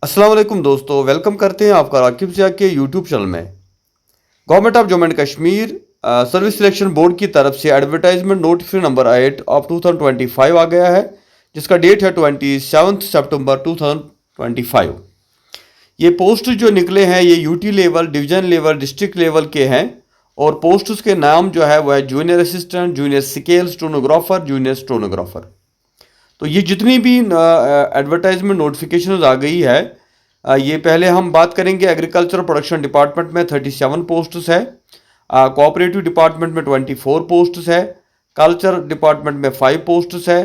अस्सलाम वालेकुम दोस्तों, वेलकम करते हैं आपका राकिब ज़िया के यूट्यूब चैनल में। Government of Jammu and Kashmir service selection board की तरफ से एडवर्टाइजमेंट नोटिफिकेशन नंबर 8 ऑफ 2025 आ गया है, जिसका डेट है 27 सितंबर 2025। ये पोस्ट जो निकले हैं ये UT level, division level, district level के हैं और पोस्ट के नाम जो है वह है junior assistant, junior scale stenographer, junior stenographer. तो ये जितनी भी एडवर्टाइजमेंट नोटिफिकेशन आ गई है, ये पहले हम बात करेंगे एग्रीकल्चर प्रोडक्शन डिपार्टमेंट में 37 पोस्ट्स है, कोऑपरेटिव डिपार्टमेंट में 24 पोस्ट्स है, कल्चर डिपार्टमेंट में 5 पोस्ट्स है,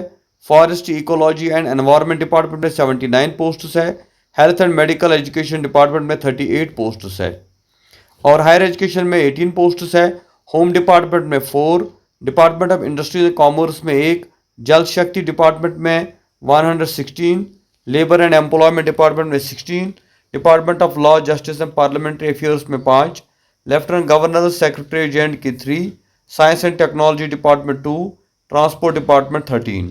forest ecology and environment department में 79 पोस्ट्स है, health and medical education department में 38 पोस्ट्स है और हायर एजुकेशन में 18 पोस्ट्स है। होम डिपार्टमेंट में 4, department of industries and commerce में 1, जल शक्ति डिपार्टमेंट में 116, लेबर एंड एम्प्लॉयमेंट डिपार्टमेंट में 16, department of law justice and parliamentary affairs में 5, लेफ्टिनेंट गवर्नर सेक्रेटरी जेंट की 3, science and technology department 2, transport department 13।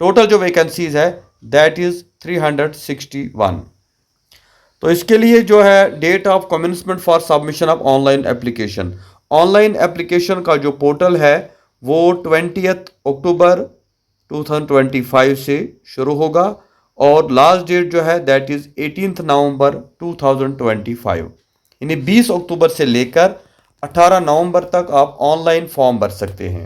Total जो वैकेंसीज है दैट इज 361। तो इसके लिए जो है date of commencement for submission of online application, online application का जो पोर्टल है वो 20 अक्टूबर 2025 से शुरू होगा और लास्ट डेट जो है दैट इज 18 नवंबर 2025, यानी 20 अक्टूबर से लेकर 18 नवंबर तक आप ऑनलाइन फॉर्म भर सकते हैं।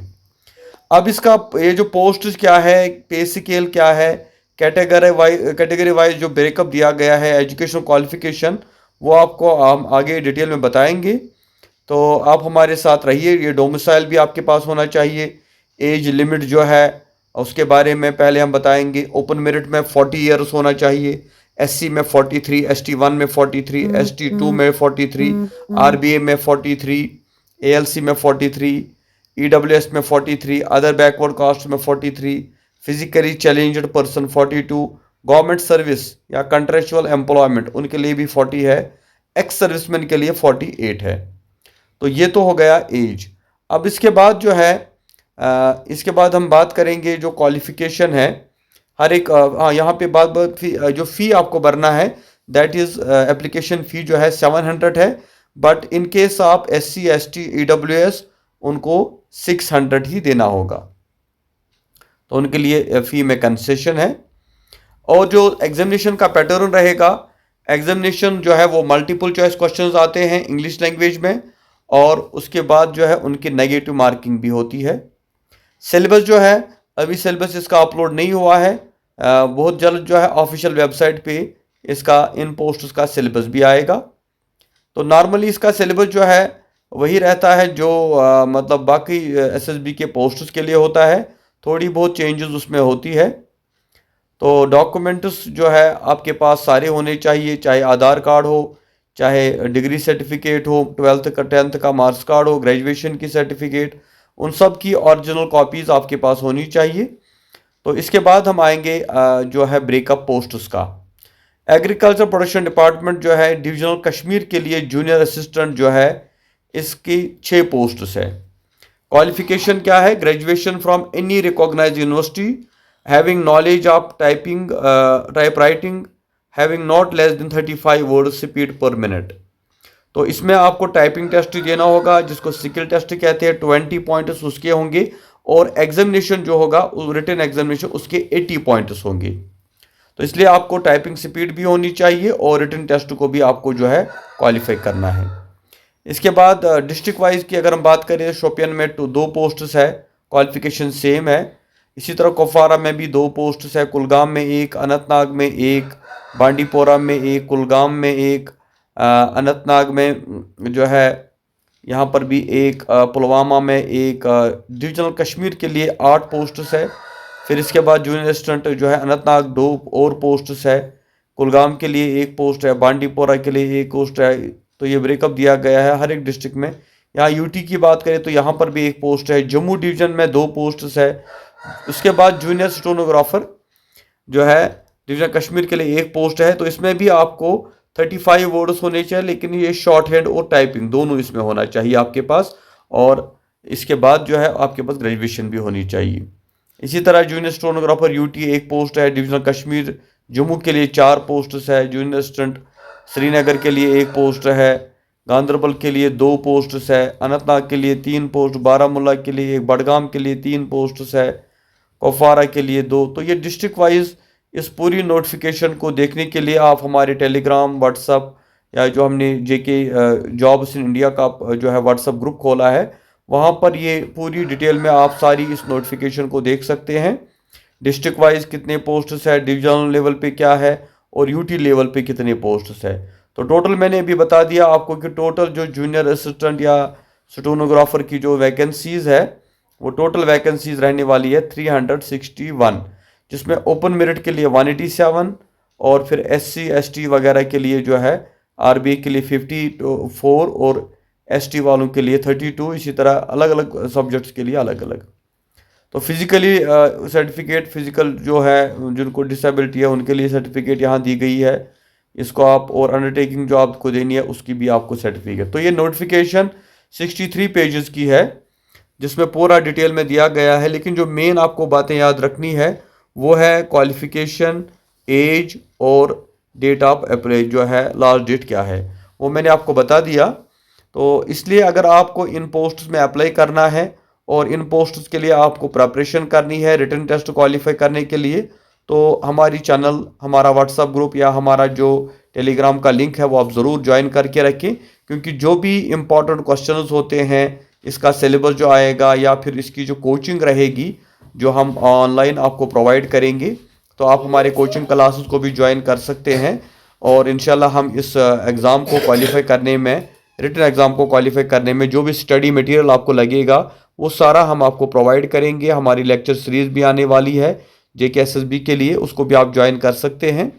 अब इसका ये जो पोस्ट क्या है, पे स्केल क्या है, कैटेगरी वाइज जो ब्रेकअप दिया गया है, एजुकेशन क्वालिफिकेशन, वो आपको हम आगे डिटेल में बताएंगे। तो आप हमारे साथ रहिए। ये डोमिसाइल भी आपके पास होना चाहिए। एज लिमिट जो है उसके बारे में पहले हम बताएंगे। ओपन मेरिट में 40 ईयर्स होना चाहिए, एससी में 43, एसटी 1 में 43, एसटी 2 में 43, आरबीए में 43, एएलसी में 43, ईडब्ल्यूएस में 43, अदर बैकवर्ड कास्ट में 43, physically challenged person 42, government service या कंट्रेक्चुअल एम्प्लॉयमेंट उनके लिए भी 40 है, एक्स सर्विसमैन के लिए 48 है। तो ये तो हो गया एज। अब इसके बाद जो है इसके बाद हम बात करेंगे जो क्वालिफिकेशन है हर एक। हाँ, यहाँ पे बात जो फ़ी आपको भरना है दैट इज़ एप्लीकेशन फ़ी जो है 700 है, बट इन केस आप एससी एसटी ईडब्ल्यूएस उनको 600 ही देना होगा, तो उनके लिए फ़ी में कंसेशन है। और जो एग्जामिनेशन का पैटर्न रहेगा, एग्जामिनेशन जो है वो मल्टीपल चॉइस क्वेश्चंस आते हैं इंग्लिश लैंग्वेज में और उसके बाद जो है उनकी नेगेटिव मार्किंग भी होती है। सिलेबस जो है अभी सिलेबस इसका अपलोड नहीं हुआ है, बहुत जल्द जो है ऑफिशियल वेबसाइट पे इसका इन पोस्ट का सिलेबस भी आएगा। तो नॉर्मली इसका सिलेबस जो है वही रहता है जो मतलब बाकी एसएसबी के पोस्ट्स के लिए होता है, थोड़ी बहुत चेंजेस उसमें होती है। तो डॉक्यूमेंट्स जो है आपके पास सारे होने चाहिए, चाहे आधार कार्ड हो, चाहे डिग्री सर्टिफिकेट हो, 12th का 10th का मार्क्स कार्ड हो, ग्रेजुएशन की सर्टिफिकेट, उन सब की ओरिजिनल कॉपीज़ आपके पास होनी चाहिए। तो इसके बाद हम आएंगे जो है ब्रेकअप पोस्ट्स का। एग्रीकल्चर प्रोडक्शन डिपार्टमेंट जो है डिविजनल कश्मीर के लिए जूनियर असिस्टेंट जो है इसकी 6 पोस्ट्स है। क्वालिफिकेशन क्या है? Graduation from any recognised university, having knowledge of typing type writing, having not less than 35 word speed per minute. तो इसमें आपको टाइपिंग टेस्ट देना होगा जिसको स्किल टेस्ट कहते हैं, 20 पॉइंट्स उसके होंगे और एग्जामिनेशन जो होगा रिटन एग्जामिनेशन उसके 80 पॉइंट्स होंगे। तो इसलिए आपको टाइपिंग स्पीड भी होनी चाहिए और रिटन टेस्ट को भी आपको जो है क्वालिफाई करना है। इसके बाद डिस्ट्रिक्ट वाइज की अगर हम बात करें, शोपियन में 2 पोस्ट्स है, क्वालिफिकेशन सेम है। इसी तरह कुपवारा में भी 2 पोस्ट्स है, कुलगाम में 1, अनंतनाग में 1, बांडीपोरा में 1, कुलगाम में 1, अनंतनाग में जो है यहाँ पर भी 1, पुलवामा में 1। डिविजनल कश्मीर के लिए 8 पोस्ट्स है। फिर इसके बाद जूनियर असिस्टेंट जो है अनंतनाग 2 और पोस्ट्स है, कुलगाम के लिए 1 पोस्ट है, बांडीपोरा के लिए 1 पोस्ट है। तो ये ब्रेकअप दिया गया है हर एक डिस्ट्रिक्ट में। यहाँ यूटी की बात करें तो यहाँ पर भी 1 पोस्ट है, जम्मू डिवीजन में 2 पोस्ट्स है। उसके बाद जूनियर स्टेनोग्राफर जो है डिवीजन कश्मीर के लिए 1 पोस्ट है। तो इसमें भी आपको 35 वर्ड्स होने चाहिए, लेकिन ये शॉर्ट हैंड और टाइपिंग दोनों इसमें होना चाहिए आपके पास। और इसके बाद जो है आपके पास ग्रेजुएशन भी होनी चाहिए। इसी तरह जूनियर स्टेनोग्राफर यूटी 1 पोस्ट है, डिवीजन कश्मीर जम्मू के लिए 4 पोस्ट्स है, जूनियर असिस्टेंट। श्रीनगर के लिए 1 पोस्ट है, गांदरबल के लिए 2 पोस्ट्स है, अनंतनाग के लिए 3 पोस्ट, बारामूला के लिए 1, बडगाम के लिए 3 पोस्ट्स है, कुपवारा के लिए 2। तो ये डिस्ट्रिक्ट वाइज इस पूरी नोटिफिकेशन को देखने के लिए आप हमारे टेलीग्राम, व्हाट्सअप या जो हमने जेके जॉब्स इन इंडिया का जो है व्हाट्सअप ग्रुप खोला है, वहाँ पर ये पूरी डिटेल में आप सारी इस नोटिफिकेशन को देख सकते हैं। डिस्ट्रिक्ट वाइज कितने पोस्ट्स है, डिविजनल लेवल पे क्या है और यूटी लेवल पे कितने पोस्ट्स है। तो टोटल मैंने अभी बता दिया आपको कि टोटल जो जूनियर असिस्टेंट या स्टेनोग्राफर की जो वैकेंसीज़ है वो टोटल वैकेंसीज रहने वाली है 361, जिसमें ओपन मेरिट के लिए 187 और फिर एससी एसटी वगैरह के लिए जो है आरबीआई के लिए 54 और एसटी वालों के लिए 32, इसी तरह अलग अलग सब्जेक्ट्स के लिए अलग अलग। तो फिजिकली सर्टिफिकेट, फिजिकल जो है जिनको डिसेबिलिटी है उनके लिए सर्टिफिकेट यहाँ दी गई है इसको आप, और अंडरटेकिंग जो आपको देनी है उसकी भी आपको सर्टिफिकेट। तो ये नोटिफिकेशन 63 पेजेस की है जिसमें पूरा डिटेल में दिया गया है, लेकिन जो मेन आपको बातें याद रखनी है वो है क्वालिफिकेशन, एज और डेट ऑफ अप्लाई जो है, लास्ट डेट क्या है वो मैंने आपको बता दिया। तो इसलिए अगर आपको इन पोस्ट्स में अप्लाई करना है और इन पोस्ट्स के लिए आपको प्रिपरेशन करनी है रिटन टेस्ट क्वालिफाई करने के लिए, तो हमारी चैनल, हमारा व्हाट्सअप ग्रुप या हमारा जो टेलीग्राम का लिंक है वो आप ज़रूर ज्वाइन करके रखें, क्योंकि जो भी इम्पोर्टेंट क्वेश्चंस होते हैं, इसका सिलेबस जो आएगा या फिर इसकी जो कोचिंग रहेगी जो हम ऑनलाइन आपको प्रोवाइड करेंगे, तो आप हमारे कोचिंग क्लासेस को भी ज्वाइन कर सकते हैं। और इंशाल्लाह हम इस एग्ज़ाम को क्वालिफाई करने में, रिटन एग्ज़ाम को क्वालिफाई करने में जो भी स्टडी मटेरियल आपको लगेगा वो सारा हम आपको प्रोवाइड करेंगे। हमारी लेक्चर सीरीज़ भी आने वाली है JKSSB के लिए, उसको भी आप ज्वाइन कर सकते हैं।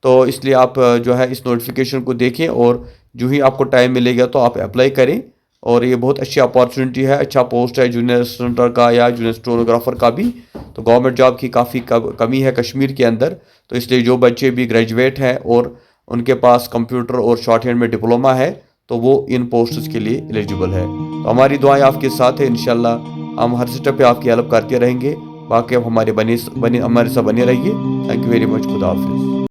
तो इसलिए आप जो है इस नोटिफिकेशन को देखें और जो ही आपको टाइम मिलेगा तो आप अप्लाई करें। और ये बहुत अच्छी अपॉर्चुनिटी है, अच्छा पोस्ट है जूनियर असिस्टेंट का या जूनियर स्टेनोग्राफर का भी। तो गवर्नमेंट जॉब की काफ़ी कमी है कश्मीर के अंदर, तो इसलिए जो बच्चे भी ग्रेजुएट हैं और उनके पास कंप्यूटर और शॉर्ट हैंड में डिप्लोमा है तो वो इन पोस्ट्स के लिए एलिजिबल है। तो हमारी दुआएं आपके साथ है, इंशाल्लाह हम हर स्टेप पे आपकी हेल्प करते रहेंगे। बाकी आप हमारे हमारे साथ बने रहिए। Thank you very much. खुदा हाफिज़।